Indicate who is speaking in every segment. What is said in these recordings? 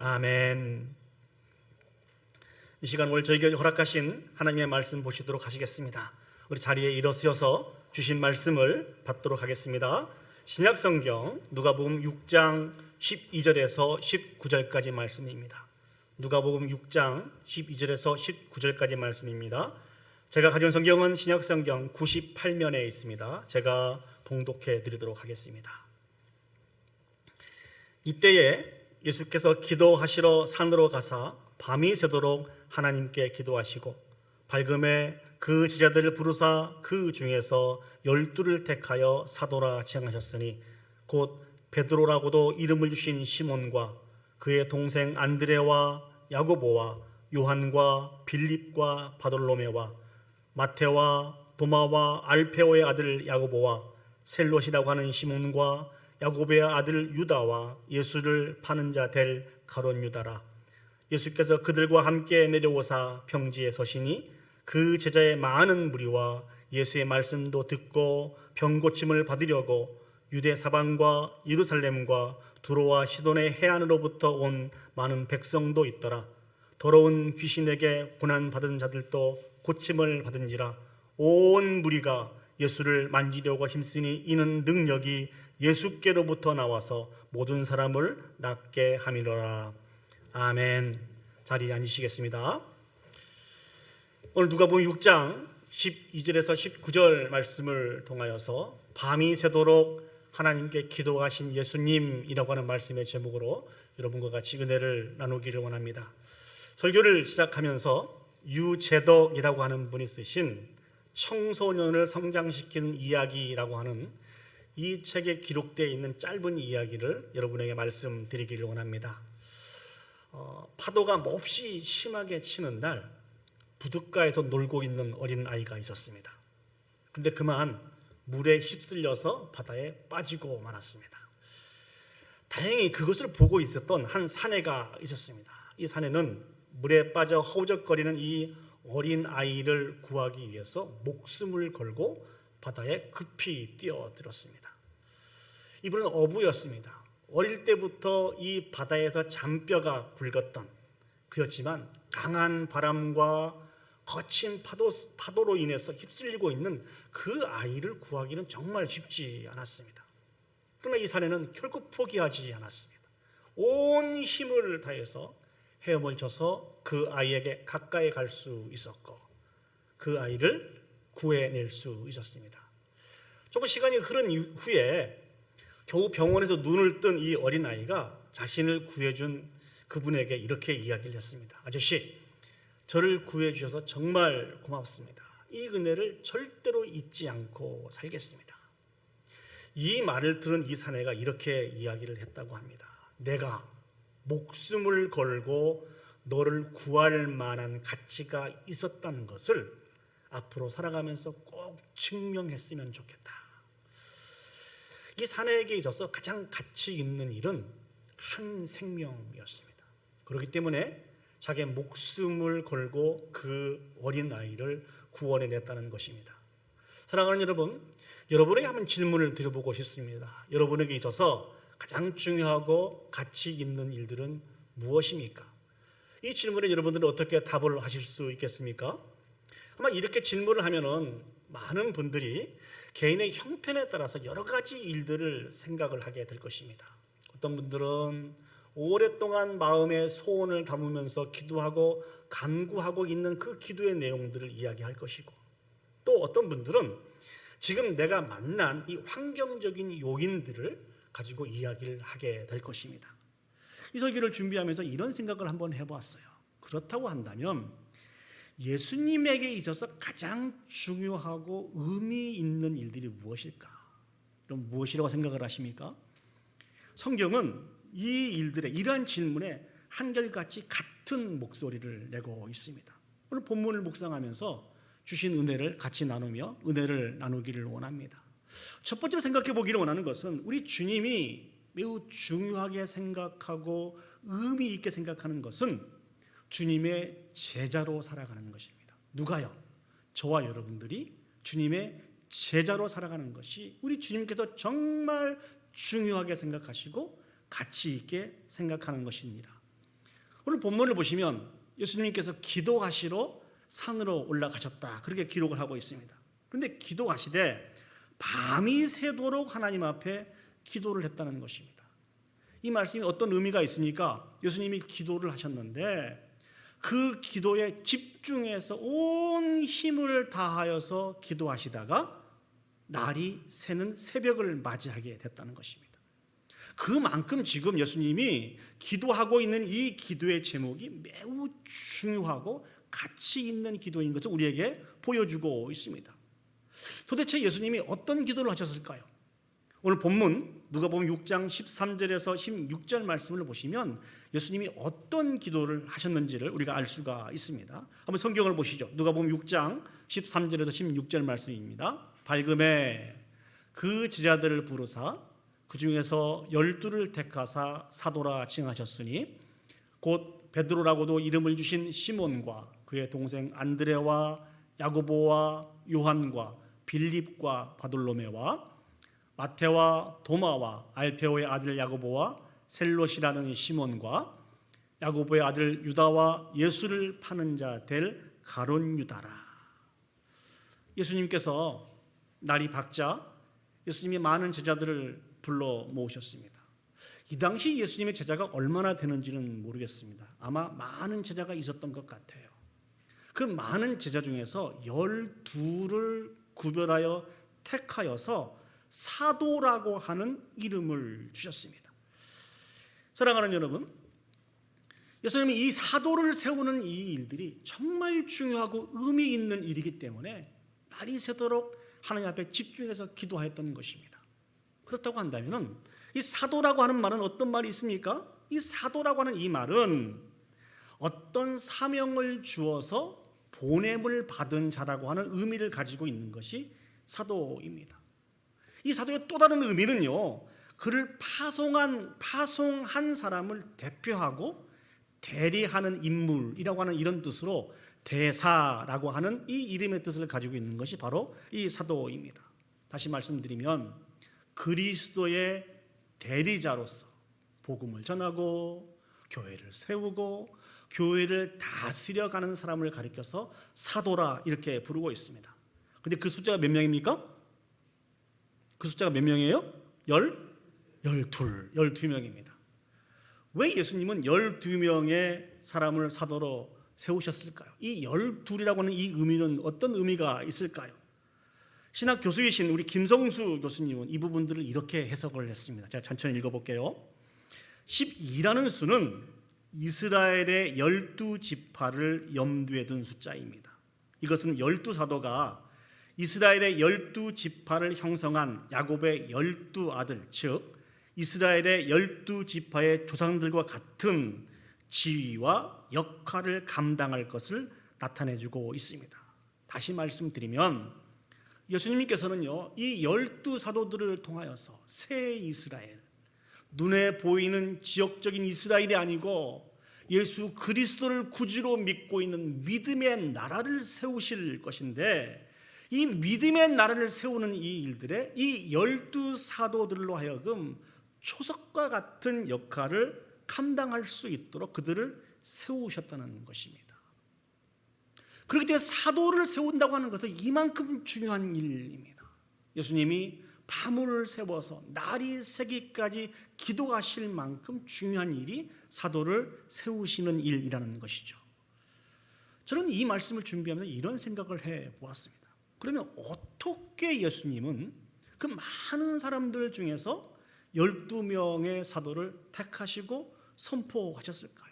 Speaker 1: 아멘. 이 시간 오늘 저에게 허락하신 하나님의 말씀 보시도록 하시겠습니다. 우리 자리에 일어서셔서 주신 말씀을 받도록 하겠습니다. 신약성경 누가복음 6장 12절에서 19절까지 말씀입니다. 누가복음 6장 12절에서 19절까지 말씀입니다. 제가 가져온 성경은 신약성경 98면에 있습니다. 제가 봉독해 드리도록 하겠습니다. 이때에 예수께서 기도하시러 산으로 가사 밤이 새도록 하나님께 기도하시고 밝음에 그 제자들을 부르사 그 중에서 12를 택하여 사도라 지정하셨으니 곧 베드로라고도 이름을 주신 시몬과 그의 동생 안드레와 야고보와 요한과 빌립과 바돌로메와 마테와 도마와 알페오의 아들 야고보와 셀롯이라고 하는 시몬과 야고보의 아들 유다와 예수를 파는 자 될 가룟 유다라. 예수께서 그들과 함께 내려오사 평지에 서시니 그 제자의 많은 무리와 예수의 말씀도 듣고 병고침을 받으려고 유대 사방과 예루살렘과 두로와 시돈의 해안으로부터 온 많은 백성도 있더라. 더러운 귀신에게 고난받은 자들도 고침을 받은지라. 온 무리가 예수를 만지려고 힘쓰니 이는 능력이 예수께로부터 나와서 모든 사람을 낫게 함이로라. 아멘. 자리에 앉으시겠습니다. 오늘 누가복음 6장 12절에서 19절 말씀을 통하여서 밤이 새도록 하나님께 기도하신 예수님이라고 하는 말씀의 제목으로 여러분과 같이 은혜를 나누기를 원합니다. 설교를 시작하면서 유재덕이라고 하는 분이 쓰신 청소년을 성장시키는 이야기라고 하는 이 책에 기록되어 있는 짧은 이야기를 여러분에게 말씀드리기를 원합니다. 파도가 몹시 심하게 치는 날 부둣가에서 놀고 있는 어린 아이가 있었습니다. 그런데 그만 물에 휩쓸려서 바다에 빠지고 말았습니다. 다행히 그것을 보고 있었던 한 사내가 있었습니다. 이 사내는 물에 빠져 허우적거리는 이 어린 아이를 구하기 위해서 목숨을 걸고 바다에 급히 뛰어들었습니다. 이분은 어부였습니다. 어릴 때부터 이 바다에서 잔뼈가 굵었던 그였지만 강한 바람과 거친 파도로 인해서 휩쓸리고 있는 그 아이를 구하기는 정말 쉽지 않았습니다. 그러나 이 사내는 결코 포기하지 않았습니다. 온 힘을 다해서 헤엄을 쳐서 그 아이에게 가까이 갈 수 있었고 그 아이를 구해낼 수 있었습니다. 조금 시간이 흐른 후에 겨우 병원에서 눈을 뜬 이 어린아이가 자신을 구해준 그분에게 이렇게 이야기를 했습니다. 아저씨, 저를 구해주셔서 정말 고맙습니다. 이 은혜를 절대로 잊지 않고 살겠습니다. 이 말을 들은 이 사내가 이렇게 이야기를 했다고 합니다. 내가 목숨을 걸고 너를 구할 만한 가치가 있었다는 것을 앞으로 살아가면서 꼭 증명했으면 좋겠다. 이 사내에게 있어서 가장 가치 있는 일은 한 생명이었습니다. 그렇기 때문에 자기의 목숨을 걸고 그 어린 아이를 구원해냈다는 것입니다. 사랑하는 여러분, 여러분에게 한번 질문을 드려보고 싶습니다. 여러분에게 있어서 가장 중요하고 가치 있는 일들은 무엇입니까? 이 질문에 여러분들은 어떻게 답을 하실 수 있겠습니까? 아마 이렇게 질문을 하면은 많은 분들이 개인의 형편에 따라서 여러 가지 일들을 생각을 하게 될 것입니다. 어떤 분들은 오랫동안 마음의 소원을 담으면서 기도하고 간구하고 있는 그 기도의 내용들을 이야기할 것이고, 또 어떤 분들은 지금 내가 만난 이 환경적인 요인들을 가지고 이야기를 하게 될 것입니다. 이 설교를 준비하면서 이런 생각을 한번 해보았어요. 그렇다고 한다면 예수님에게 있어서 가장 중요하고 의미 있는 일들이 무엇일까? 그럼 무엇이라고 생각을 하십니까? 성경은 이 일들의 이러한 질문에 한결같이 같은 목소리를 내고 있습니다. 오늘 본문을 묵상하면서 주신 은혜를 같이 나누며 은혜를 나누기를 원합니다. 첫 번째로 생각해 보기를 원하는 것은 우리 주님이 매우 중요하게 생각하고 의미 있게 생각하는 것은 주님의 제자로 살아가는 것입니다. 누가요? 저와 여러분들이 주님의 제자로 살아가는 것이 우리 주님께서 정말 중요하게 생각하시고 가치 있게 생각하는 것입니다. 오늘 본문을 보시면 예수님께서 기도하시러 산으로 올라가셨다, 그렇게 기록을 하고 있습니다. 그런데 기도하시되 밤이 새도록 하나님 앞에 기도를 했다는 것입니다. 이 말씀이 어떤 의미가 있습니까? 예수님이 기도를 하셨는데 그 기도에 집중해서 온 힘을 다하여서 기도하시다가 날이 새는 새벽을 맞이하게 됐다는 것입니다. 그만큼 지금 예수님이 기도하고 있는 이 기도의 제목이 매우 중요하고 가치 있는 기도인 것을 우리에게 보여주고 있습니다. 도대체 예수님이 어떤 기도를 하셨을까요? 오늘 본문 누가복음 6장 13절에서 16절 말씀을 보시면 예수님이 어떤 기도를 하셨는지를 우리가 알 수가 있습니다. 한번 성경을 보시죠. 누가복음 6장 13절에서 16절 말씀입니다. 밝음에 그 제자들을 부르사 그 중에서 12를 택하사 사도라 칭하셨으니 곧 베드로라고도 이름을 주신 시몬과 그의 동생 안드레와 야고보와 요한과 빌립과 바돌로메와 마태와 도마와 알페오의 아들 야고보와 셀롯이라는 시몬과 야고보의 아들 유다와 예수를 파는 자 될 가룟 유다라. 예수님께서 날이 밝자 예수님이 많은 제자들을 불러 모으셨습니다. 이 당시 예수님의 제자가 얼마나 되는지는 모르겠습니다. 아마 많은 제자가 있었던 것 같아요. 그 많은 제자 중에서 12를 구별하여 택하여서 사도라고 하는 이름을 주셨습니다. 사랑하는 여러분, 예수님이 이 사도를 세우는 이 일들이 정말 중요하고 의미 있는 일이기 때문에 날이 새도록 하나님 앞에 집중해서 기도하였던 것입니다. 그렇다고 한다면 이 사도라고 하는 말은 어떤 말이 있습니까? 이 사도라고 하는 이 말은 어떤 사명을 주어서 보냄을 받은 자라고 하는 의미를 가지고 있는 것이 사도입니다. 이 사도의 또 다른 의미는요, 그를 파송한 사람을 대표하고 대리하는 인물이라고 하는 이런 뜻으로 대사라고 하는 이 이름의 뜻을 가지고 있는 것이 바로 이 사도입니다. 다시 말씀드리면 그리스도의 대리자로서 복음을 전하고 교회를 세우고 교회를 다스려가는 사람을 가리켜서 사도라 이렇게 부르고 있습니다. 근데 그 숫자가 몇 명입니까? 그 숫자가 몇 명이에요? 12명입니다. 왜 예수님은 12명의 사람을 사도로 세우셨을까요? 이 12이라고 하는 이 의미는 어떤 의미가 있을까요? 신학 교수이신 우리 김성수 교수님은 이 부분들을 이렇게 해석을 했습니다. 제가 천천히 읽어볼게요. 12라는 수는 이스라엘의 12지파를 염두에 둔 숫자입니다. 이것은 12사도가 이스라엘의 12지파를 형성한 야곱의 12아들, 즉 이스라엘의 12지파의 조상들과 같은 지위와 역할을 감당할 것을 나타내주고 있습니다. 다시 말씀드리면 예수님께서는요, 이 12사도들을 통하여서 새 이스라엘, 눈에 보이는 지역적인 이스라엘이 아니고 예수 그리스도를 구주로 믿고 있는 믿음의 나라를 세우실 것인데, 이 믿음의 나라를 세우는 이 일들에 이 12사도들로 하여금 초석과 같은 역할을 감당할 수 있도록 그들을 세우셨다는 것입니다. 그렇기 때문에 사도를 세운다고 하는 것은 이만큼 중요한 일입니다. 예수님이 밤을 새워서 날이 새기까지 기도하실 만큼 중요한 일이 사도를 세우시는 일이라는 것이죠. 저는 이 말씀을 준비하면서 이런 생각을 해보았습니다. 그러면 어떻게 예수님은 그 많은 사람들 중에서 12명의 사도를 택하시고 선포하셨을까요?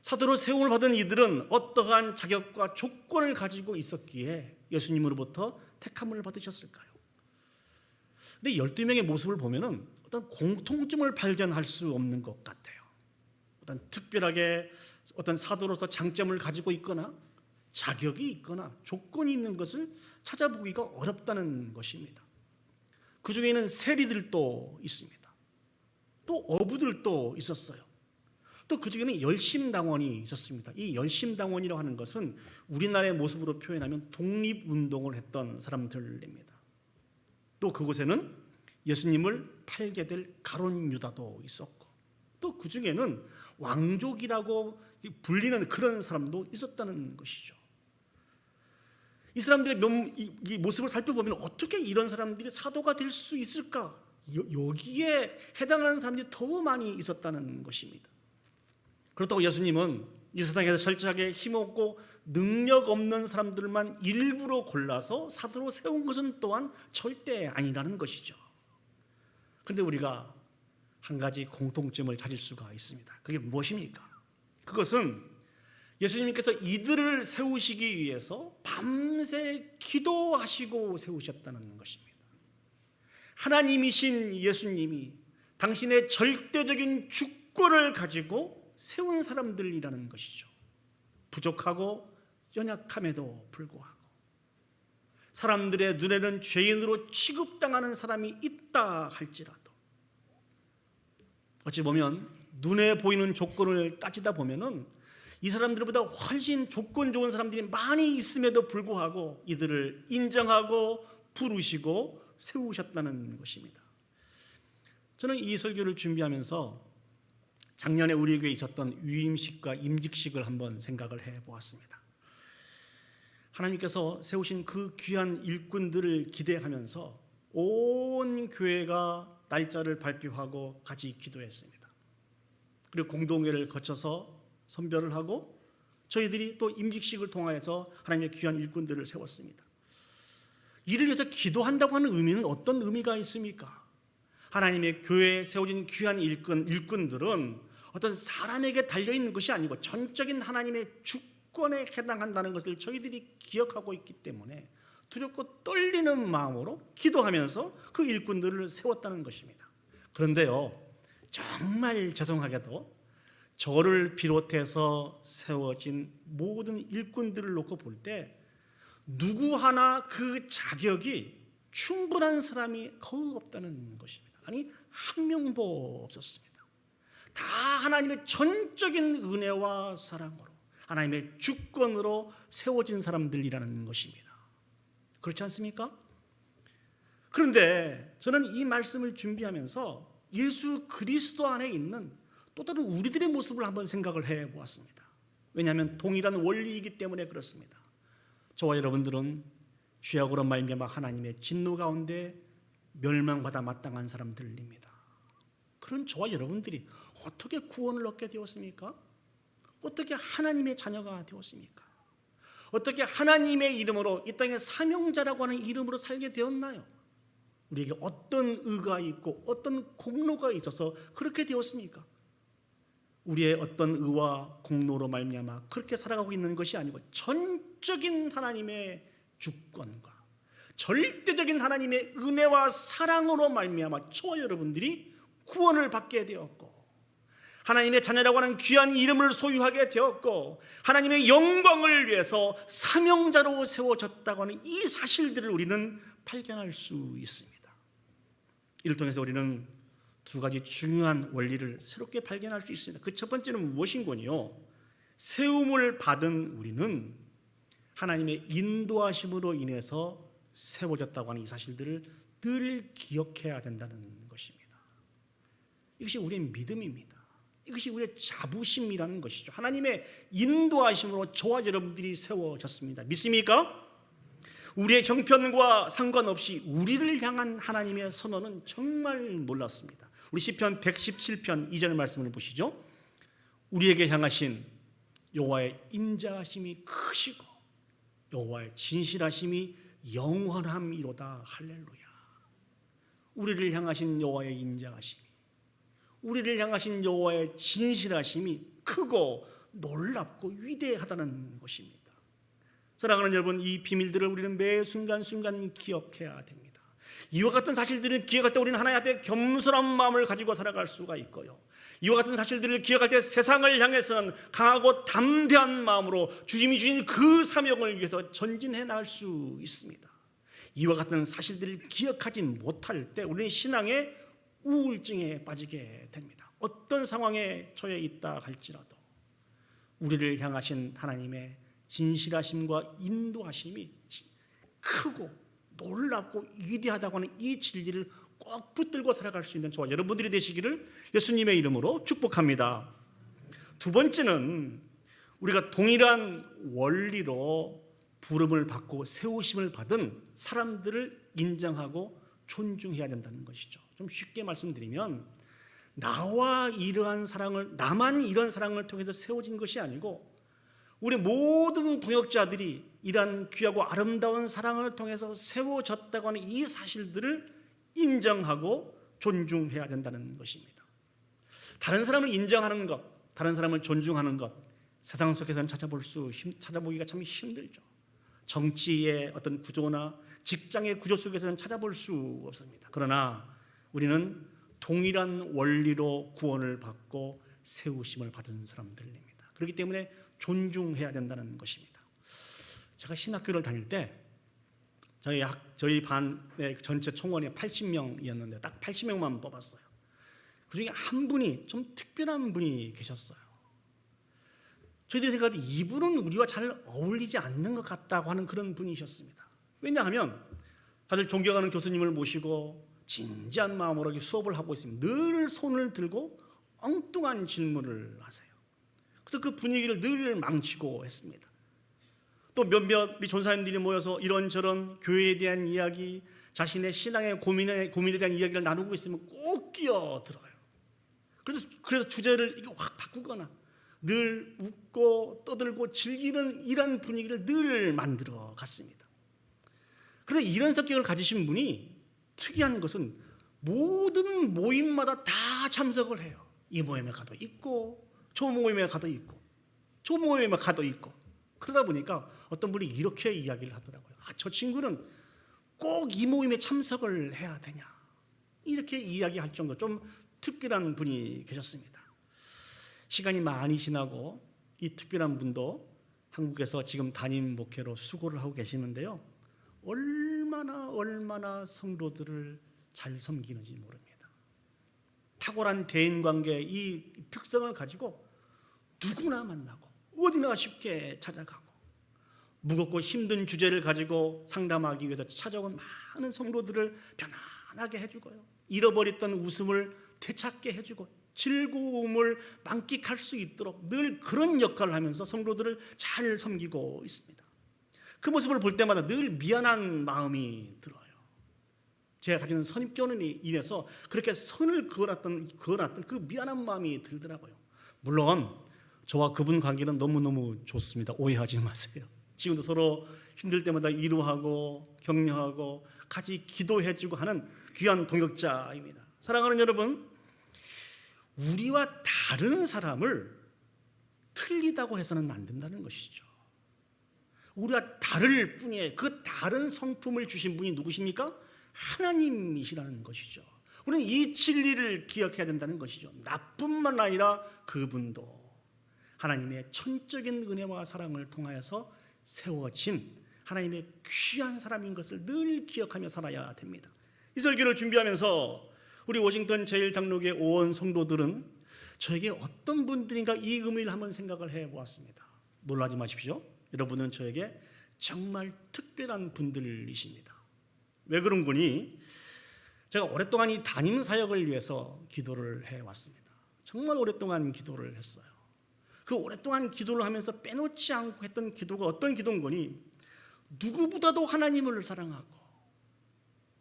Speaker 1: 사도로 세움을 받은 이들은 어떠한 자격과 조건을 가지고 있었기에 예수님으로부터 택함을 받으셨을까요? 근데 12명의 모습을 보면은 어떤 공통점을 발견할 수 없는 것 같아요. 어떤 특별하게 어떤 사도로서 장점을 가지고 있거나 자격이 있거나 조건이 있는 것을 찾아보기가 어렵다는 것입니다. 그 중에는 세리들도 있습니다. 또 어부들도 있었어요. 또 그 중에는 열심당원이 있었습니다. 이 열심당원이라고 하는 것은 우리나라의 모습으로 표현하면 독립운동을 했던 사람들입니다. 또 그곳에는 예수님을 팔게 될 가룟 유다도 있었고, 또 그 중에는 왕족이라고 불리는 그런 사람도 있었다는 것이죠. 이 사람들의 이 모습을 살펴보면 어떻게 이런 사람들이 사도가 될 수 있을까? 여기에 해당하는 사람들이 더 많이 있었다는 것입니다. 그렇다고 예수님은 이 세상에서 철저하게 힘없고 능력 없는 사람들만 일부러 골라서 사도로 세운 것은 또한 절대 아니라는 것이죠. 그런데 우리가 한 가지 공통점을 찾을 수가 있습니다. 그게 무엇입니까? 그것은 예수님께서 이들을 세우시기 위해서 밤새 기도하시고 세우셨다는 것입니다. 하나님이신 예수님이 당신의 절대적인 주권을 가지고 세운 사람들이라는 것이죠. 부족하고 연약함에도 불구하고 사람들의 눈에는 죄인으로 취급당하는 사람이 있다 할지라도 어찌 보면 눈에 보이는 조건을 따지다 보면은 이 사람들보다 훨씬 조건 좋은 사람들이 많이 있음에도 불구하고 이들을 인정하고 부르시고 세우셨다는 것입니다. 저는 이 설교를 준비하면서 작년에 우리 교회에 있었던 위임식과 임직식을 한번 생각을 해보았습니다. 하나님께서 세우신 그 귀한 일꾼들을 기대하면서 온 교회가 날짜를 발표하고 같이 기도했습니다. 그리고 공동회를 거쳐서 선별을 하고 저희들이 또 임직식을 통하여서 하나님의 귀한 일꾼들을 세웠습니다. 이를 위해서 기도한다고 하는 의미는 어떤 의미가 있습니까? 하나님의 교회에 세워진 귀한 일꾼들은 어떤 사람에게 달려있는 것이 아니고 전적인 하나님의 주권에 해당한다는 것을 저희들이 기억하고 있기 때문에 두렵고 떨리는 마음으로 기도하면서 그 일꾼들을 세웠다는 것입니다. 그런데요, 정말 죄송하게도 저를 비롯해서 세워진 모든 일꾼들을 놓고 볼 때 누구 하나 그 자격이 충분한 사람이 거의 없다는 것입니다. 아니, 한 명도 없었습니다. 다 하나님의 전적인 은혜와 사랑으로 하나님의 주권으로 세워진 사람들이라는 것입니다. 그렇지 않습니까? 그런데 저는 이 말씀을 준비하면서 예수 그리스도 안에 있는 또 다른 우리들의 모습을 한번 생각을 해보았습니다. 왜냐하면 동일한 원리이기 때문에 그렇습니다. 저와 여러분들은 죄악으로 말미암아 하나님의 진노 가운데 멸망받아 마땅한 사람들입니다. 그런 저와 여러분들이 어떻게 구원을 얻게 되었습니까? 어떻게 하나님의 자녀가 되었습니까? 어떻게 하나님의 이름으로 이 땅의 사명자라고 하는 이름으로 살게 되었나요? 우리에게 어떤 의가 있고 어떤 공로가 있어서 그렇게 되었습니까? 우리의 어떤 의와 공로로 말미암아 그렇게 살아가고 있는 것이 아니고 전적인 하나님의 주권과 절대적인 하나님의 은혜와 사랑으로 말미암아 저와 여러분들이 구원을 받게 되었고 하나님의 자녀라고 하는 귀한 이름을 소유하게 되었고 하나님의 영광을 위해서 사명자로 세워졌다고 하는 이 사실들을 우리는 발견할 수 있습니다. 이를 통해서 우리는 두 가지 중요한 원리를 새롭게 발견할 수 있습니다. 그 첫 번째는 무엇인고요? 세움을 받은 우리는 하나님의 인도하심으로 인해서 세워졌다고 하는 이 사실들을 늘 기억해야 된다는 것입니다. 이것이 우리의 믿음입니다. 이것이 우리의 자부심이라는 것이죠. 하나님의 인도하심으로 저와 여러분들이 세워졌습니다. 믿습니까? 우리의 형편과 상관없이 우리를 향한 하나님의 선언은 정말 놀랍습니다. 우리 시편 117편 2절 말씀을 보시죠. 우리에게 향하신 여호와의 인자하심이 크시고 여호와의 진실하심이 영원함이로다. 할렐루야. 우리를 향하신 여호와의 인자하심이, 우리를 향하신 여호와의 진실하심이 크고 놀랍고 위대하다는 것입니다. 사랑하는 여러분, 이 비밀들을 우리는 매 순간순간 기억해야 됩니다. 이와 같은 사실들을 기억할 때 우리는 하나님 앞에 겸손한 마음을 가지고 살아갈 수가 있고요. 이와 같은 사실들을 기억할 때 세상을 향해서는 강하고 담대한 마음으로 주님이 주신 그 사명을 위해서 전진해 나갈 수 있습니다. 이와 같은 사실들을 기억하지 못할 때 우리는 신앙의 우울증에 빠지게 됩니다. 어떤 상황에 처해 있다 할지라도 우리를 향하신 하나님의 진실하심과 인도하심이 크고 놀랍고 위대하다고 하는 이 진리를 꼭 붙들고 살아갈 수 있는 저와 여러분들이 되시기를 예수님의 이름으로 축복합니다. 두 번째는 우리가 동일한 원리로 부름을 받고 세우심을 받은 사람들을 인정하고 존중해야 된다는 것이죠. 좀 쉽게 말씀드리면 나만 이런 사랑을 통해서 세워진 것이 아니고 우리 모든 동역자들이 이러한 귀하고 아름다운 사랑을 통해서 세워졌다고 하는 이 사실들을 인정하고 존중해야 된다는 것입니다. 다른 사람을 인정하는 것, 다른 사람을 존중하는 것, 세상 속에서는 찾아보기가 참 힘들죠. 정치의 어떤 구조나 직장의 구조 속에서는 찾아볼 수 없습니다. 그러나 우리는 동일한 원리로 구원을 받고 세우심을 받은 사람들입니다. 그렇기 때문에 존중해야 된다는 것입니다. 제가 신학교를 다닐 때 저희 반의 전체 총원이 80명이었는데 딱 80명만 뽑았어요. 그중에 한 분이 좀 특별한 분이 계셨어요. 저희들이 생각할 때 이분은 우리와 잘 어울리지 않는 것 같다고 하는 그런 분이셨습니다. 왜냐하면 다들 존경하는 교수님을 모시고 진지한 마음으로 수업을 하고 있으면 늘 손을 들고 엉뚱한 질문을 하세요. 그래서 그 분위기를 늘 망치고 했습니다. 또 몇몇 우리 전사님들이 모여서 이런저런 교회에 대한 이야기, 자신의 신앙의 고민에 대한 이야기를 나누고 있으면 꼭 끼어들어요. 그래서 주제를 확 바꾸거나 늘 웃고 떠들고 즐기는 이런 분위기를 늘 만들어 갔습니다. 그런데 이런 성격을 가지신 분이 특이한 것은 모든 모임마다 다 참석을 해요. 이 모임에 가도 있고 저 모임에 가도 있고 저 모임에 가도 있고 그러다 보니까 어떤 분이 이렇게 이야기를 하더라고요. 저 친구는 꼭 이 모임에 참석을 해야 되냐 이렇게 이야기할 정도 좀 특별한 분이 계셨습니다. 시간이 많이 지나고 이 특별한 분도 한국에서 지금 담임 목회로 수고를 하고 계시는데요. 얼마나 성도들을 잘 섬기는지 모릅니다. 탁월한 대인관계 이 특성을 가지고 누구나 만나고 어디나 쉽게 찾아가고 무겁고 힘든 주제를 가지고 상담하기 위해서 찾아온 많은 성도들을 편안하게 해주고요. 잃어버렸던 웃음을 되찾게 해주고 즐거움을 만끽할 수 있도록 늘 그런 역할을 하면서 성도들을 잘 섬기고 있습니다. 그 모습을 볼 때마다 늘 미안한 마음이 들어요. 제가 가지는 선입견으로 인해서 그렇게 선을 그어놨던 그 미안한 마음이 들더라고요. 물론 저와 그분 관계는 너무너무 좋습니다. 오해하지 마세요. 지금도 서로 힘들 때마다 위로하고 격려하고 같이 기도해주고 하는 귀한 동역자입니다. 사랑하는 여러분, 우리와 다른 사람을 틀리다고 해서는 안 된다는 것이죠. 우리와 다를 뿐이에요. 그 다른 성품을 주신 분이 누구십니까? 하나님이시라는 것이죠. 우리는 이 진리를 기억해야 된다는 것이죠. 나뿐만 아니라 그분도 하나님의 천적인 은혜와 사랑을 통하여서 세워진 하나님의 귀한 사람인 것을 늘 기억하며 살아야 됩니다. 이 설교를 준비하면서 우리 워싱턴 제1장로교회 오원 성도들은 저에게 어떤 분들인가 이 의미를 한번 생각을 해보았습니다. 놀라지 마십시오. 여러분은 저에게 정말 특별한 분들이십니다. 왜 그런 거니? 제가 오랫동안 이 담임 사역을 위해서 기도를 해왔습니다. 정말 오랫동안 기도를 했어요. 그 오랫동안 기도를 하면서 빼놓지 않고 했던 기도가 어떤 기도인 거니? 누구보다도 하나님을 사랑하고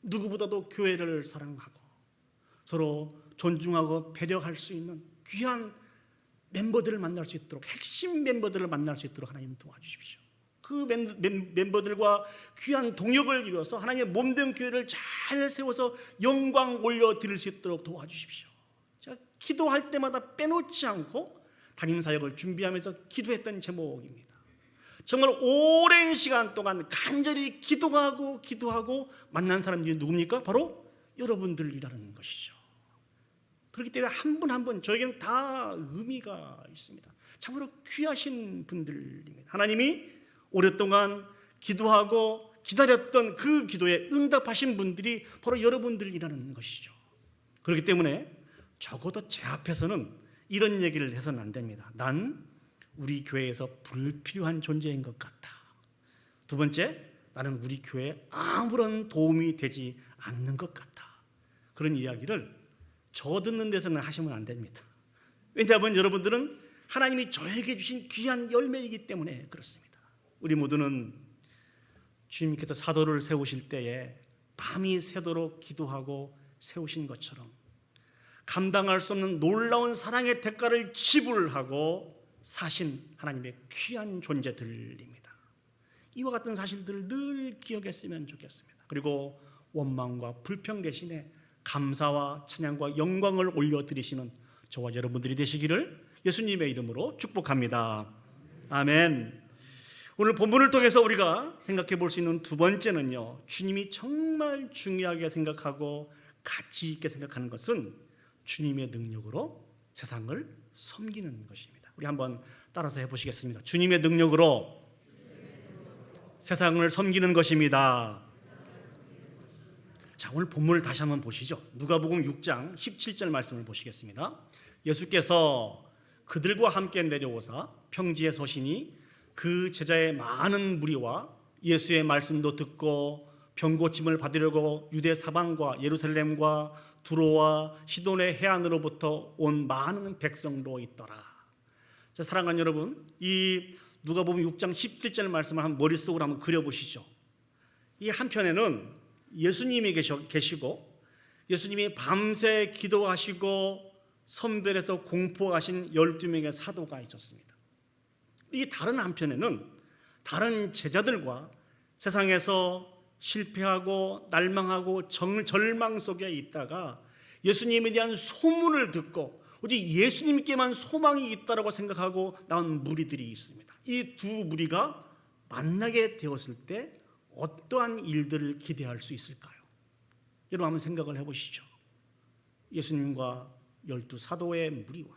Speaker 1: 누구보다도 교회를 사랑하고 서로 존중하고 배려할 수 있는 귀한 멤버들을 만날 수 있도록 핵심 멤버들을 만날 수 있도록 하나님 도와주십시오. 그 멤버들과 귀한 동역을 이루어서 하나님의 몸된 교회를 잘 세워서 영광 올려드릴 수 있도록 도와주십시오. 제가 기도할 때마다 빼놓지 않고 담임사역을 준비하면서 기도했던 제목입니다. 정말 오랜 시간 동안 간절히 기도하고 만난 사람들이 누굽니까? 바로 여러분들이라는 것이죠. 그렇기 때문에 한 분 한 분 저에게는 다 의미가 있습니다. 참으로 귀하신 분들입니다. 하나님이 오랫동안 기도하고 기다렸던 그 기도에 응답하신 분들이 바로 여러분들이라는 것이죠. 그렇기 때문에 적어도 제 앞에서는 이런 얘기를 해서는 안 됩니다. 난 우리 교회에서 불필요한 존재인 것 같다. 두 번째, 나는 우리 교회에 아무런 도움이 되지 않는 것 같다. 그런 이야기를 저 듣는 데서는 하시면 안 됩니다. 왜냐하면 여러분들은 하나님이 저에게 주신 귀한 열매이기 때문에 그렇습니다. 우리 모두는 주님께서 사도를 세우실 때에 밤이 새도록 기도하고 세우신 것처럼 감당할 수 없는 놀라운 사랑의 대가를 지불하고 사신 하나님의 귀한 존재들입니다. 이와 같은 사실들을 늘 기억했으면 좋겠습니다. 그리고 원망과 불평 대신에 감사와 찬양과 영광을 올려드리시는 저와 여러분들이 되시기를 예수님의 이름으로 축복합니다. 아멘. 오늘 본문을 통해서 우리가 생각해 볼 수 있는 두 번째는요, 주님이 정말 중요하게 생각하고 가치 있게 생각하는 것은 주님의 능력으로 세상을 섬기는 것입니다. 우리 한번 따라서 해보시겠습니다. 주님의 능력으로 세상을 섬기는 것입니다. 자, 오늘 본문을 다시 한번 보시죠. 누가복음 6장 17절 말씀을 보시겠습니다. 예수께서 그들과 함께 내려오사 평지에 서시니 그 제자의 많은 무리와 예수의 말씀도 듣고 병고침을 받으려고 유대 사방과 예루살렘과 두로와 시돈의 해안으로부터 온 많은 백성도 있더라. 자, 사랑하는 여러분, 이 누가복음 6장 17절 말씀을 한번 머릿속으로 한번 그려보시죠. 이 한편에는 예수님이 계시고 예수님이 밤새 기도하시고 선별해서 공포하신 12명의 사도가 있었습니다. 이 다른 한편에는 다른 제자들과 세상에서 실패하고 날망하고 절망 속에 있다가 예수님에 대한 소문을 듣고 오직 예수님께만 소망이 있다고 생각하고 나온 무리들이 있습니다. 이 두 무리가 만나게 되었을 때 어떠한 일들을 기대할 수 있을까요? 여러분 한번 생각을 해보시죠. 예수님과 12 사도의 무리와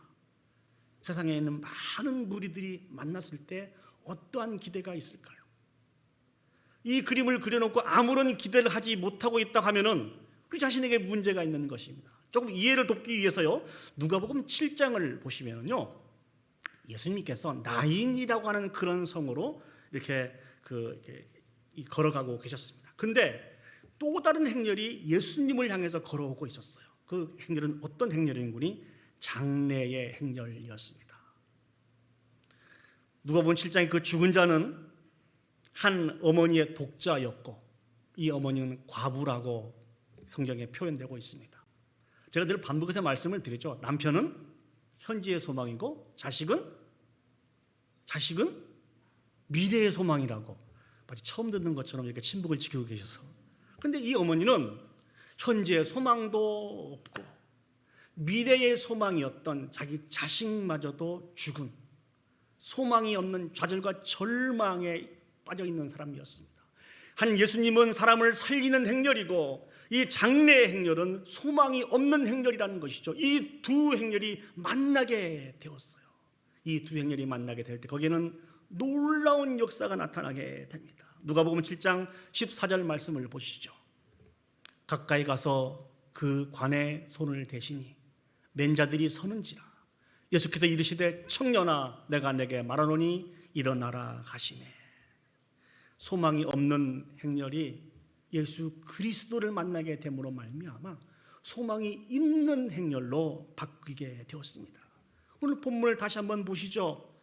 Speaker 1: 세상에 있는 많은 무리들이 만났을 때 어떠한 기대가 있을까요? 이 그림을 그려놓고 아무런 기대를 하지 못하고 있다 하면은 그 자신에게 문제가 있는 것입니다. 조금 이해를 돕기 위해서요, 누가복음 7장을 보시면요, 예수님께서 나인이라고 하는 그런 성으로 이렇게 걸어가고 계셨습니다. 근데 또 다른 행렬이 예수님을 향해서 걸어오고 있었어요. 그 행렬은 어떤 행렬인군이 장례의 행렬이었습니다. 누가복음 7장의 그 죽은 자는 한 어머니의 독자였고 이 어머니는 과부라고 성경에 표현되고 있습니다. 제가 늘 반복해서 말씀을 드리죠. 남편은 현재의 소망이고 자식은 미래의 소망이라고 마치 처음 듣는 것처럼 이렇게 침묵을 지키고 계셔서, 근데 이 어머니는 현재의 소망도 없고 미래의 소망이었던 자기 자식마저도 죽은 소망이 없는 좌절과 절망에 빠져있는 사람이었습니다. 한 예수님은 사람을 살리는 행렬이고 이 장례의 행렬은 소망이 없는 행렬이라는 것이죠. 이 두 행렬이 만나게 되었어요. 이 두 행렬이 만나게 될 때 거기에는 놀라운 역사가 나타나게 됩니다. 누가복음 7장 14절 말씀을 보시죠. 가까이 가서 그 관에 손을 대시니 맨 자들이 서는지라. 예수께서 이르시되 청년아 내가 내게 말하노니 일어나라 하시매. 소망이 없는 행렬이 예수 그리스도를 만나게 됨으로 말미암아 소망이 있는 행렬로 바뀌게 되었습니다. 오늘 본문을 다시 한번 보시죠.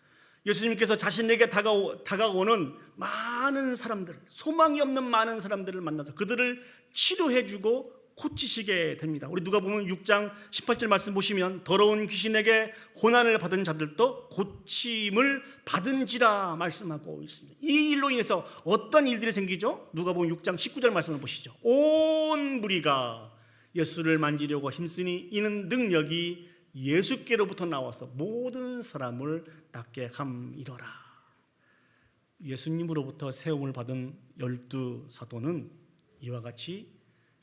Speaker 1: 예수님께서 자신에게 다가오는 많은 사람들, 소망이 없는 많은 사람들을 만나서 그들을 치료해주고 고치시게 됩니다. 우리 누가복음 6장 18절 말씀 보시면 더러운 귀신에게 고난을 받은 자들도 고침을 받은지라 말씀하고 있습니다. 이 일로 인해서 어떤 일들이 생기죠? 누가복음 6장 19절 말씀을 보시죠. 온 무리가 예수를 만지려고 힘쓰니 이는 능력이 예수께로부터 나와서 모든 사람을 낫게 함이더라. 예수님으로부터 세움을 받은 12 사도는 이와 같이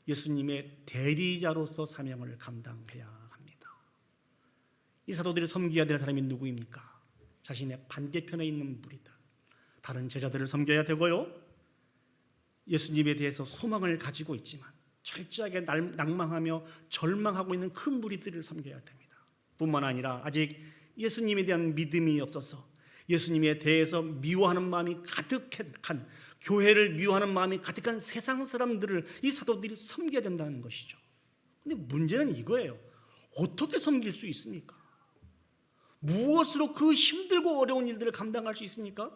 Speaker 1: 예수님의 대리자로서 사명을 감당해야 합니다. 이 사도들이 섬겨야 될 사람이 누구입니까? 자신의 반대편에 있는 무리들, 다른 제자들을 섬겨야 되고요, 예수님에 대해서 소망을 가지고 있지만 철저하게 낭망하며 절망하고 있는 큰 무리들을 섬겨야 됩니다. 뿐만 아니라 아직 예수님에 대한 믿음이 없어서 예수님에 대해서 미워하는 마음이 가득한, 교회를 미워하는 마음이 가득한 세상 사람들을 이 사도들이 섬겨야 된다는 것이죠. 근데 문제는 이거예요. 어떻게 섬길 수 있습니까? 무엇으로 그 힘들고 어려운 일들을 감당할 수 있습니까?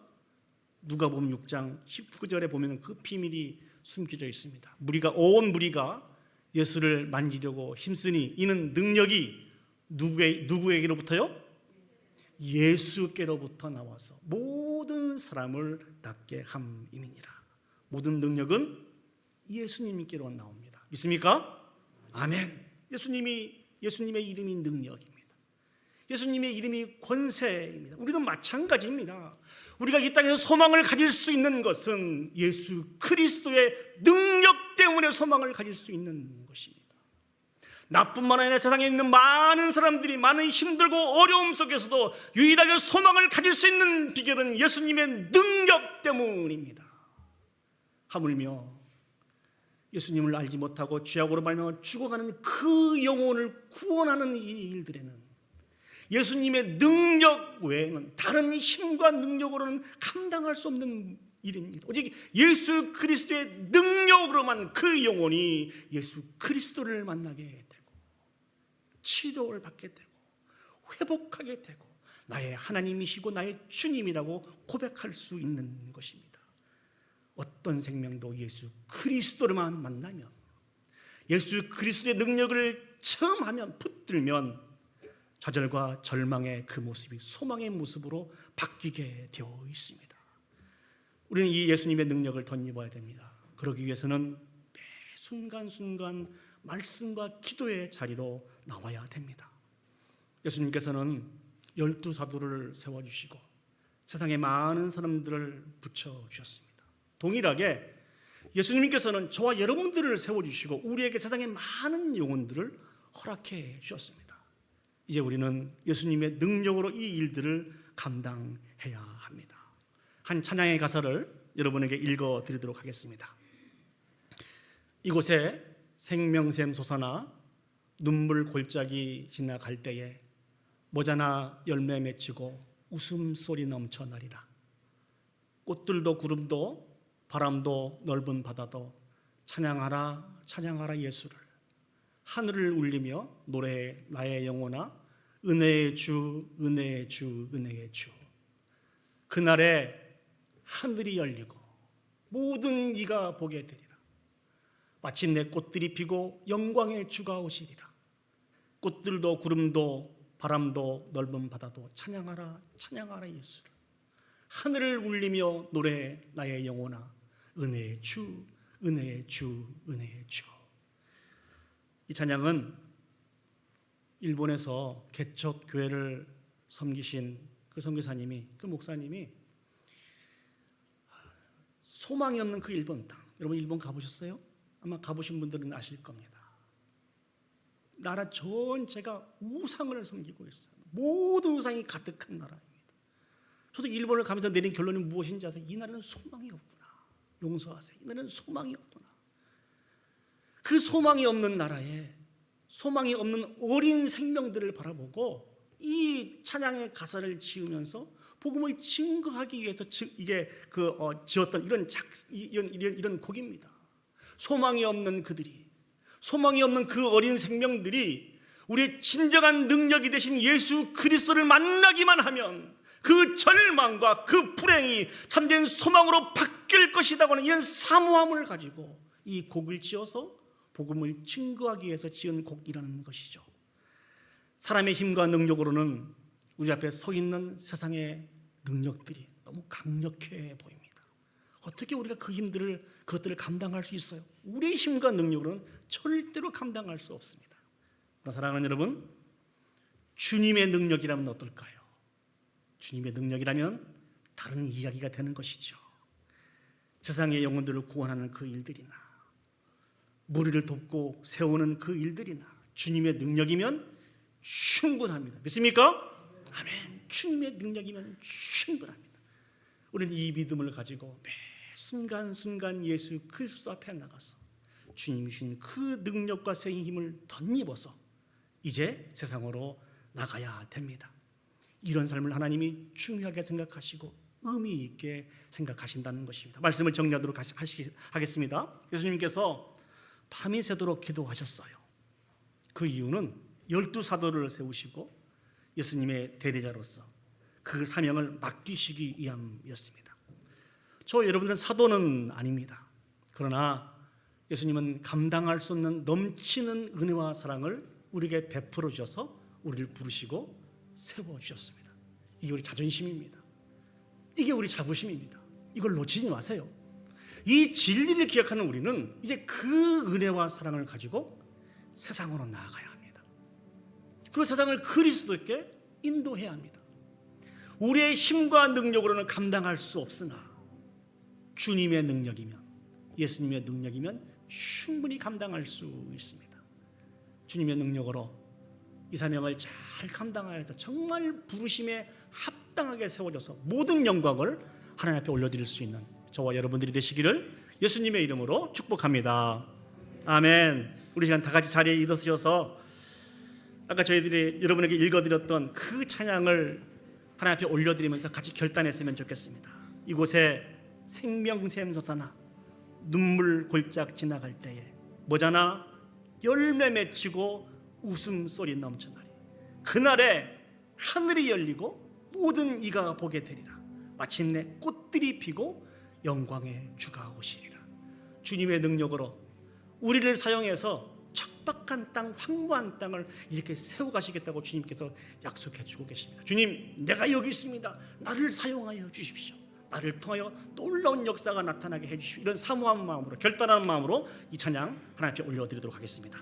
Speaker 1: 누가복음 6장 19절에 보면 그 비밀이 숨겨져 있습니다. 온 무리가 예수를 만지려고 힘쓰니 이는 능력이 누구에게로부터요? 예수께로부터 나와서 모든 사람을 낫게 함이니라. 모든 능력은 예수님께로 나옵니다. 믿습니까? 아멘. 예수님의 이름이 능력입니다. 예수님의 이름이 권세입니다. 우리도 마찬가지입니다. 우리가 이 땅에서 소망을 가질 수 있는 것은 예수 그리스도의 능력 때문에 소망을 가질 수 있는 것입니다. 나뿐만 아니라 세상에 있는 많은 사람들이 많은 힘들고 어려움 속에서도 유일하게 소망을 가질 수 있는 비결은 예수님의 능력 때문입니다. 하물며 예수님을 알지 못하고 죄악으로 말미암아 죽어가는 그 영혼을 구원하는 이 일들에는 예수님의 능력 외에는 다른 힘과 능력으로는 감당할 수 없는 일입니다. 오직 예수 그리스도의 능력으로만 그 영혼이 예수 그리스도를 만나게 되고 치료를 받게 되고 회복하게 되고 나의 하나님이시고 나의 주님이라고 고백할 수 있는 것입니다. 어떤 생명도 예수 그리스도를만 만나면, 예수 그리스도의 능력을 체험하면, 붙들면 좌절과 절망의 그 모습이 소망의 모습으로 바뀌게 되어 있습니다. 우리는 이 예수님의 능력을 덧입어야 됩니다. 그러기 위해서는 매 순간순간 말씀과 기도의 자리로 나와야 됩니다. 예수님께서는 12사도를 세워주시고 세상에 많은 사람들을 붙여주셨습니다. 동일하게 예수님께서는 저와 여러분들을 세워주시고 우리에게 세상에 많은 영혼들을 허락해 주셨습니다. 이제 우리는 예수님의 능력으로 이 일들을 감당해야 합니다. 한 찬양의 가사를 여러분에게 읽어드리도록 하겠습니다. 이곳에 생명샘 솟아나 눈물 골짜기 지나갈 때에 모자나 열매 맺히고 웃음소리 넘쳐나리라. 꽃들도 구름도 바람도 넓은 바다도 찬양하라 찬양하라 예수를. 하늘을 울리며 노래해 나의 영혼아 은혜의 주 은혜의 주 은혜의 주. 그날에 하늘이 열리고 모든 이가 보게 되리라. 마침내 꽃들이 피고 영광의 주가 오시리라. 꽃들도 구름도 바람도 넓은 바다도 찬양하라 찬양하라 예수를. 하늘을 울리며 노래해 나의 영혼아 은혜의 주 은혜의 주 은혜의 주. 이 찬양은 일본에서 개척교회를 섬기신 그 선교사님이, 그 목사님이 소망이 없는 그 일본 땅, 여러분 일본 가보셨어요? 아마 가보신 분들은 아실 겁니다. 나라 전체가 우상을 섬기고 있어요. 모든 우상이 가득한 나라입니다. 저도 일본을 가면서 내린 결론이 무엇인지 아세요? 이 나라는 소망이 없구나. 용서하세요. 이 나라는 소망이 없구나. 그 소망이 없는 나라에 소망이 없는 어린 생명들을 바라보고 이 찬양의 가사를 지으면서 복음을 증거하기 위해서 이게 지었던 이런 곡입니다. 소망이 없는 그들이, 소망이 없는 그 어린 생명들이 우리의 진정한 능력이 되신 예수 그리스도를 만나기만 하면 그 절망과 그 불행이 참된 소망으로 바뀔 것이라고 하는 이런 사모함을 가지고 이 곡을 지어서 복음을 증거하기 위해서 지은 곡이라는 것이죠. 사람의 힘과 능력으로는 우리 앞에 서 있는 세상의 능력들이 너무 강력해 보입니다. 어떻게 우리가 그것들을 감당할 수 있어요? 우리의 힘과 능력으로는 절대로 감당할 수 없습니다. 그러나 사랑하는 여러분, 주님의 능력이라면 어떨까요? 주님의 능력이라면 다른 이야기가 되는 것이죠. 세상의 영혼들을 구원하는 그 일들이나 무리를 돕고 세우는 그 일들이나 주님의 능력이면 충분합니다. 믿습니까? 아멘. 주님의 능력이면 충분합니다. 우리는 이 믿음을 가지고 매 순간순간 예수 그리스도 앞에 나가서 주님이 주신 그 능력과 생의 힘을 덧입어서 이제 세상으로 나가야 됩니다. 이런 삶을 하나님이 중요하게 생각하시고 의미 있게 생각하신다는 것입니다. 말씀을 정리하도록 하겠습니다. 예수님께서 밤이 새도록 기도하셨어요. 그 이유는 12사도를 세우시고 예수님의 대리자로서 그 사명을 맡기시기 위함이었습니다. 저 여러분들은 사도는 아닙니다. 그러나 예수님은 감당할 수 없는 넘치는 은혜와 사랑을 우리에게 베풀어 주셔서 우리를 부르시고 세워주셨습니다. 이게 우리 자존심입니다. 이게 우리 자부심입니다. 이걸 놓치지 마세요. 이 진리를 기억하는 우리는 이제 그 은혜와 사랑을 가지고 세상으로 나아가야 합니다. 그리고 세상을 그리스도께 인도해야 합니다. 우리의 힘과 능력으로는 감당할 수 없으나 주님의 능력이면, 예수님의 능력이면 충분히 감당할 수 있습니다. 주님의 능력으로 이 사명을 잘 감당하여서 정말 부르심에 합당하게 세워져서 모든 영광을 하나님 앞에 올려드릴 수 있는 저와 여러분들이 되시기를 예수님의 이름으로 축복합니다. 아멘. 우리 시간 다 같이 자리에 일어서셔서 아까 저희들이 여러분에게 읽어드렸던 그 찬양을 하나님 앞에 올려드리면서 같이 결단했으면 좋겠습니다. 이곳에 생명샘 솟아나 눈물 골짝 지나갈 때에 모자나 열매 맺히고 웃음소리 넘쳐나리. 그날에 하늘이 열리고 모든 이가 보게 되리라. 마침내 꽃들이 피고 영광의 주가 오시리라. 주님의 능력으로 우리를 사용해서 척박한 땅, 황무한 땅을 이렇게 세워가시겠다고 주님께서 약속해 주고 계십니다. 주님, 내가 여기 있습니다. 나를 사용하여 주십시오. 나를 통하여 놀라운 역사가 나타나게 해주십시오. 이런 사모한 마음으로, 결단하는 마음으로 이 찬양 하나님 앞에 올려드리도록 하겠습니다.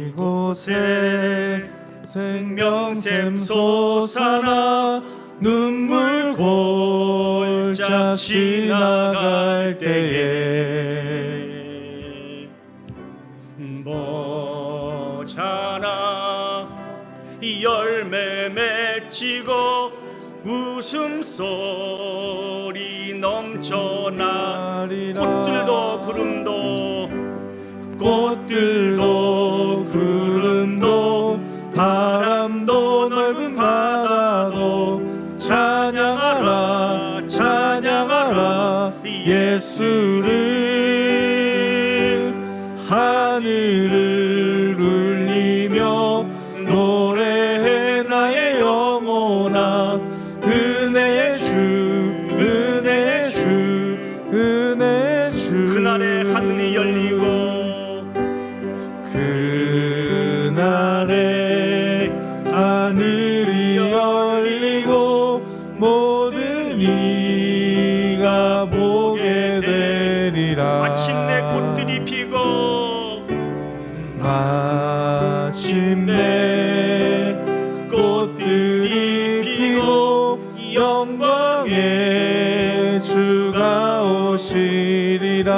Speaker 2: 이곳에 생명샘 솟아나 눈물 골짝 지나갈 때에
Speaker 1: 모자라 열매 맺히고 웃음소리 넘쳐나리라. 꽃들도 구름도
Speaker 2: 꽃들도 구름도 바람도 넓은 바다도 찬양하라 찬양하라 예수를. 하늘을 울리며 노래해 나의 영혼아. 은혜의 주 은혜의 주 은혜의 주.
Speaker 1: 그날에 하늘이 열리고
Speaker 2: 그날에 하늘이 열리고 모든 이가 보게 되리라.
Speaker 1: 마침내 꽃들이 피고
Speaker 2: 마침내 꽃들이 피고 영광의 주가 오시리라.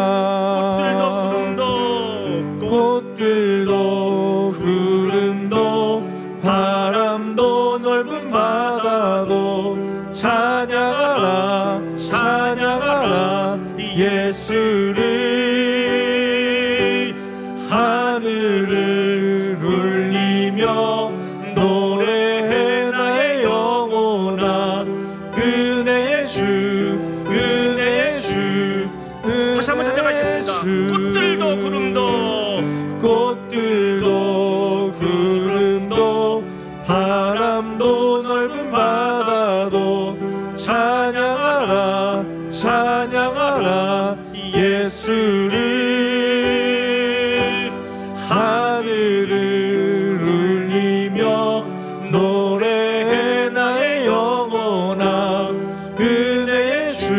Speaker 2: 꽃들도 구름도 바람도 넓은 바다도 찬양하라 찬양하라 예수를. 하늘을 울리며 노래해 나의 영혼아. 은혜의 주 은혜의 주
Speaker 1: 다시 한번 찬양하겠습니다. 꽃들도 구름도
Speaker 2: 꽃들도 구름도 바람도 넓은 바다도 찬양하라 찬양하라 예수를. 하늘을 울리며 노래해 나의 영혼아. 은혜의 주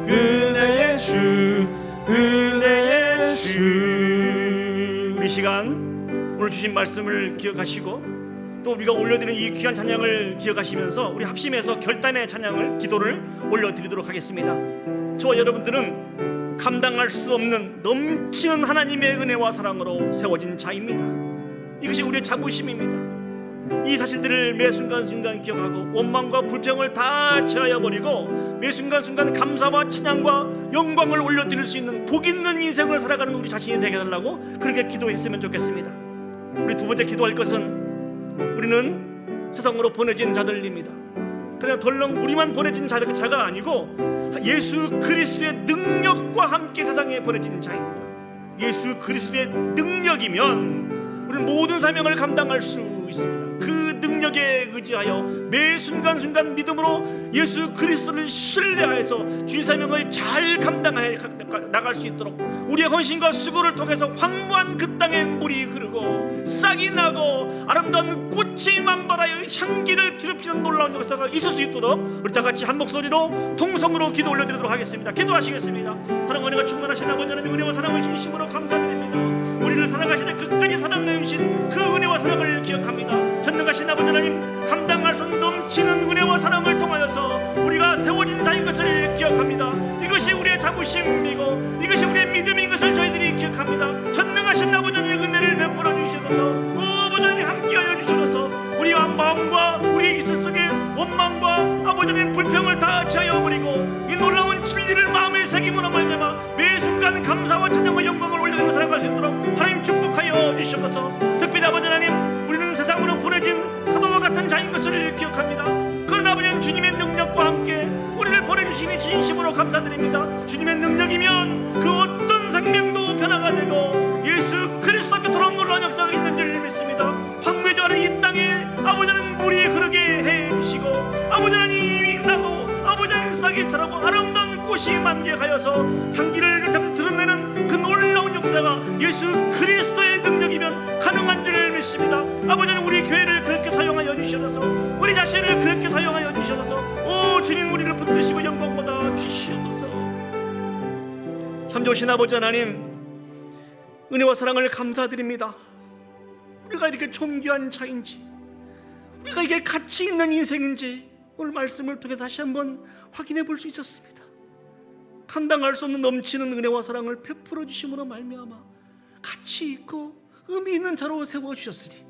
Speaker 2: 은혜의 주 은혜의 주.
Speaker 1: 우리 시간 오늘 주신 말씀을 기억하시고 또 우리가 올려드리는 이 귀한 찬양을 기억하시면서 우리 합심해서 결단의 찬양을 기도를 올려드리도록 하겠습니다. 저와 여러분들은 감당할 수 없는 넘치는 하나님의 은혜와 사랑으로 세워진 자입니다. 이것이 우리의 자부심입니다. 이 사실들을 매 순간순간 기억하고 원망과 불평을 다 제하여 버리고 매 순간순간 감사와 찬양과 영광을 올려드릴 수 있는 복 있는 인생을 살아가는 우리 자신이 되게 해달라고 그렇게 기도했으면 좋겠습니다. 우리 두 번째 기도할 것은 우리는 세상으로 보내진 자들입니다. 그러나 덜렁 우리만 보내진 자가 아니고 예수 그리스도의 능력과 함께 세상에 보내진 자입니다. 예수 그리스도의 능력이면 우리는 모든 사명을 감당할 수 있습니다. 그 능력에 의지하여 매 순간순간 믿음으로 예수 그리스도를 신뢰하여서 주의 사명을 잘 감당해 나갈 수 있도록 우리의 헌신과 수고를 통해서 황무한 그 땅에 물이 흐르고 싹이 나고 아름다운 꽃이 만발하여 향기를 뒤덮이는 놀라운 역사가 있을 수 있도록 우리 다 같이 한 목소리로 통성으로 기도 올려드리도록 하겠습니다. 기도하시겠습니다. 하나님 은혜가 충만하신 아버지 하나님 은혜와 사랑을 진심으로 감사드립니다. 우리를 사랑하시되 끝까지 사랑하여 주신 그 은혜와 사랑을 기억합니다. 전능하신 아버지 하나님, 감당할 수 넘치는 은혜와 사랑을 통하여서 우리가 세워진 자인 것을 기억합니다. 이것이 우리의 자부심이고 이것이 우리의 믿음인 것을 저희들이 기억합니다. 전능하신 아버지 하나님 은혜를 베풀어 주시옵소서. 아버지 하나님 함께하여 주시옵소서. 우리와 마음과 우리의 있을 속에 원망과 아버지 하나님 불평을 다 제하여 버리고 이 놀라운 진리를 마음에 새김으로 말미암아 매 순간 감사와 찬양과 영광을 올려드리며 살아갈 수 있도록 하나님 축복하여 주시옵소서. 특별히 아버지 하나님, 우리는 세상으로 보내진 사도와 같은 자인 것을 기억합니다. 그러나 아버지 주님의 능력과 함께 우리를 보내주시니 진심으로 감사드립니다. 주님의 능력이면 그 어떤 생명도 변화가 되고 예수 그리스도 앞에 돌아온 놀라운 역사가 있는 줄 믿습니다. 황무해져가는 이 땅에 아버지 하나님 물이 흐르게 해주시고 아버지 하나님 이미 나고 아버지 하나님 싹이 자라고 아름다운 꽃이 만개하여서 향기를 드러내는 그 놀라운 역사가 예수 그리스도의 능력이면 가능한 줄 믿습니다. 아버지 하나님, 우리 교회를 그렇게 사용하여 주시옵소서. 우리 자신을 그렇게 사용하여 주시옵소서. 오 주님, 우리를 붙드시고 영광 받아 주시옵소서. 참 좋으신 아버지 하나님, 은혜와 사랑을 감사드립니다. 우리가 이렇게 존귀한 자인지, 우리가 이게 가치 있는 인생인지 오늘 말씀을 통해 다시 한번 확인해 볼 수 있었습니다. 감당할 수 없는 넘치는 은혜와 사랑을 베풀어 주심으로 말미암아 가치 있고 의미 있는 자로 세워주셨으니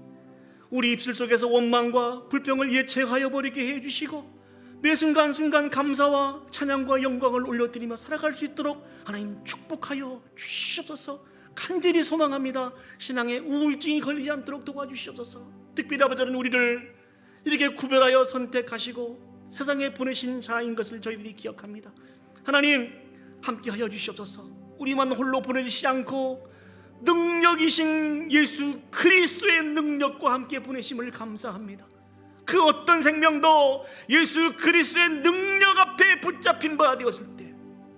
Speaker 1: 우리 입술 속에서 원망과 불평을 예체하여 버리게 해주시고 매 순간순간 감사와 찬양과 영광을 올려드리며 살아갈 수 있도록 하나님 축복하여 주시옵소서. 간절히 소망합니다. 신앙에 우울증이 걸리지 않도록 도와주시옵소서. 특별히 아버지 하나님, 우리를 이렇게 구별하여 선택하시고 세상에 보내신 자인 것을 저희들이 기억합니다. 하나님, 함께하여 주시옵소서. 우리만 홀로 보내주시지 않고 능력이신 예수 그리스도의 능력과 함께 보내심을 감사합니다. 그 어떤 생명도 예수 그리스도의 능력 앞에 붙잡힌 바 되었을 때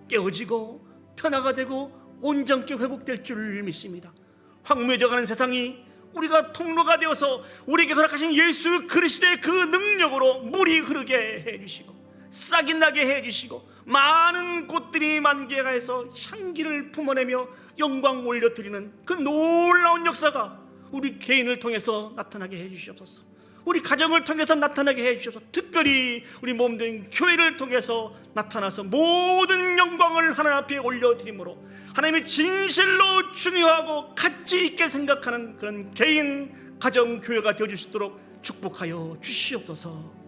Speaker 1: 깨어지고 변화가 되고 온전케 회복될 줄 믿습니다. 황무해져가는 세상이 우리가 통로가 되어서 우리에게 허락하신 예수 그리스도의 그 능력으로 물이 흐르게 해주시고 싹이 나게 해주시고 많은 꽃들이 만개해서 향기를 품어내며 영광 올려드리는 그 놀라운 역사가 우리 개인을 통해서 나타나게 해주시옵소서. 우리 가정을 통해서 나타나게 해주시옵소서. 특별히 우리 몸된 교회를 통해서 나타나서 모든 영광을 하나님 앞에 올려드림으로 하나님의 진실로 중요하고 가치 있게 생각하는 그런 개인, 가정, 교회가 되어줄 수 있도록 축복하여 주시옵소서.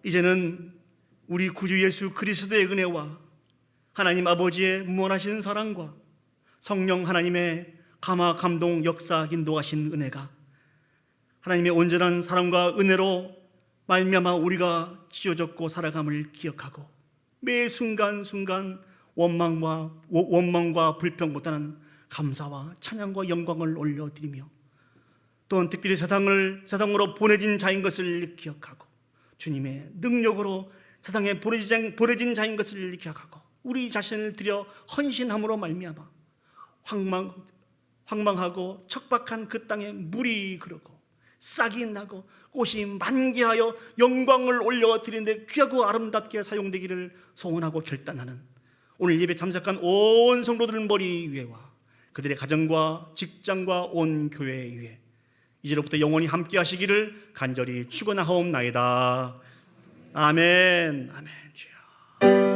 Speaker 1: 이제는 우리 구주 예수 그리스도의 은혜와 하나님 아버지의 무한하신 사랑과 성령 하나님의 감화 감동 역사 인도하신 은혜가 하나님의 온전한 사랑과 은혜로 말미암아 우리가 지어졌고 살아감을 기억하고 매 순간순간 원망과 불평보다는 감사와 찬양과 영광을 올려드리며 또한 특별히 세상으로 보내진 자인 것을 기억하고 주님의 능력으로 세상에 보내진 자인 것을 기억하고 우리 자신을 들여 헌신함으로 말미암아 황망하고 척박한 그 땅에 물이 흐르고 싹이 나고 꽃이 만개하여 영광을 올려드리는데 귀하고 아름답게 사용되기를 소원하고 결단하는 오늘 예배 참석한 온 성도들 머리 위에와 그들의 가정과 직장과 온 교회 위에 이제로부터 영원히 함께 하시기를 간절히 축원하옵나이다. 아멘. 아멘. 주여.